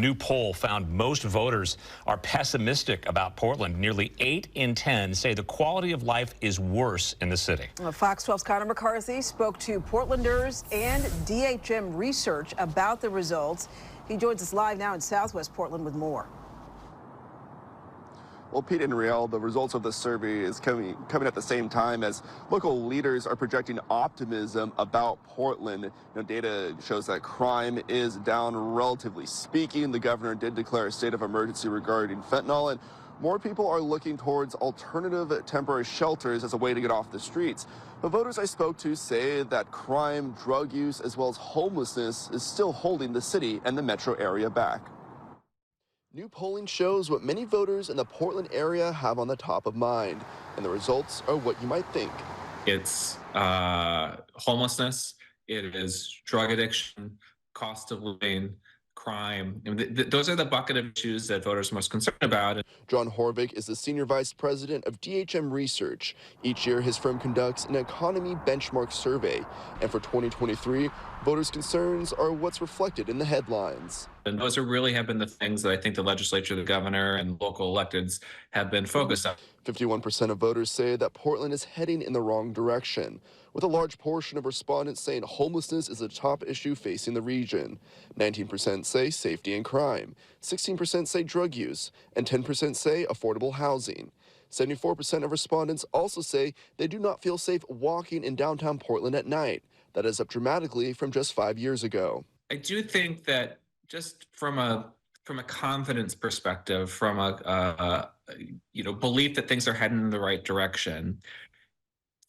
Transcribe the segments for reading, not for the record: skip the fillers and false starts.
new poll found most voters are pessimistic about Portland. Nearly 8 in 10 say the quality of life is worse in the city. Fox 12's Connor McCarthy spoke to Portlanders and DHM Research about the results. He joins us live now in Southwest Portland with more. Well, Pete and Riel, the results of the survey is coming at the same time as local leaders are projecting optimism about Portland. Data shows that crime is down, relatively speaking. The governor did declare a state of emergency regarding fentanyl, and more people are looking towards alternative temporary shelters as a way to get off the streets. But voters I spoke to say that crime, drug use, as well as homelessness is still holding the city and the metro area back. New polling shows what many voters in the Portland area have on the top of mind, and the results are what you might think. It's homelessness, it is drug addiction, cost of living, crime. Those are the bucket of issues that voters are most concerned about. John Horvick is the Senior Vice President of DHM Research. Each year, his firm conducts an economy benchmark survey, and for 2023, voters' concerns are what's reflected in the headlines. And those really have been the things that I think the legislature, the governor, and local electeds have been focused on. 51% of voters say that Portland is heading in the wrong direction, with a large portion of respondents saying homelessness is a top issue facing the region. 19% say safety and crime, 16% say drug use, and 10% say affordable housing. 74% of respondents also say they do not feel safe walking in downtown Portland at night. That is up dramatically from just 5 years ago. I do think that just from a confidence perspective, from a belief that things are heading in the right direction,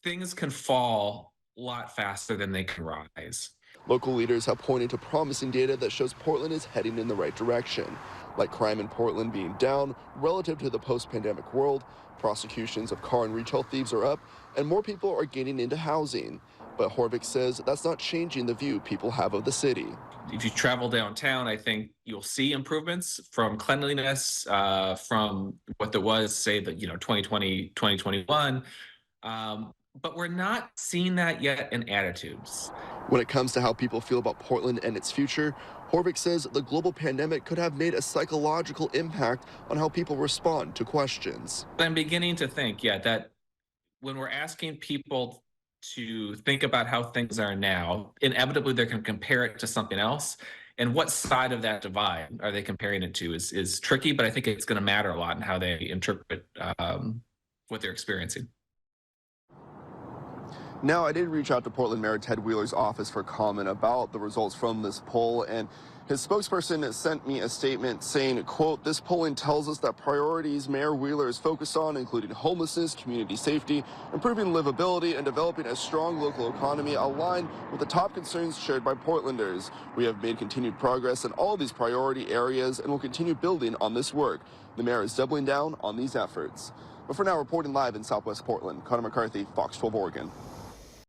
things can fall a lot faster than they can rise. Local leaders have pointed to promising data that shows Portland is heading in the right direction, like crime in Portland being down relative to the post-pandemic world, prosecutions of car and retail thieves are up, and more people are getting into housing. But Horvick says that's not changing the view people have of the city. If you travel downtown, I think you'll see improvements from cleanliness, from what there was, say, 2020, 2021. But we're not seeing that yet in attitudes. When it comes to how people feel about Portland and its future, Horvick says the global pandemic could have made a psychological impact on how people respond to questions. I'm beginning to think, that when we're asking people to think about how things are now, inevitably they're going to compare it to something else. And what side of that divide are they comparing it to is tricky, but I think it's going to matter a lot in how they interpret what they're experiencing. Now, I did reach out to Portland Mayor Ted Wheeler's office for comment about the results from this poll, and his spokesperson sent me a statement saying, quote, "This polling tells us that priorities Mayor Wheeler is focused on, including homelessness, community safety, improving livability, and developing a strong local economy, align with the top concerns shared by Portlanders. We have made continued progress in all these priority areas and will continue building on this work. The mayor is doubling down on these efforts." But for now, reporting live in Southwest Portland, Connor McCarthy, Fox 12 Oregon.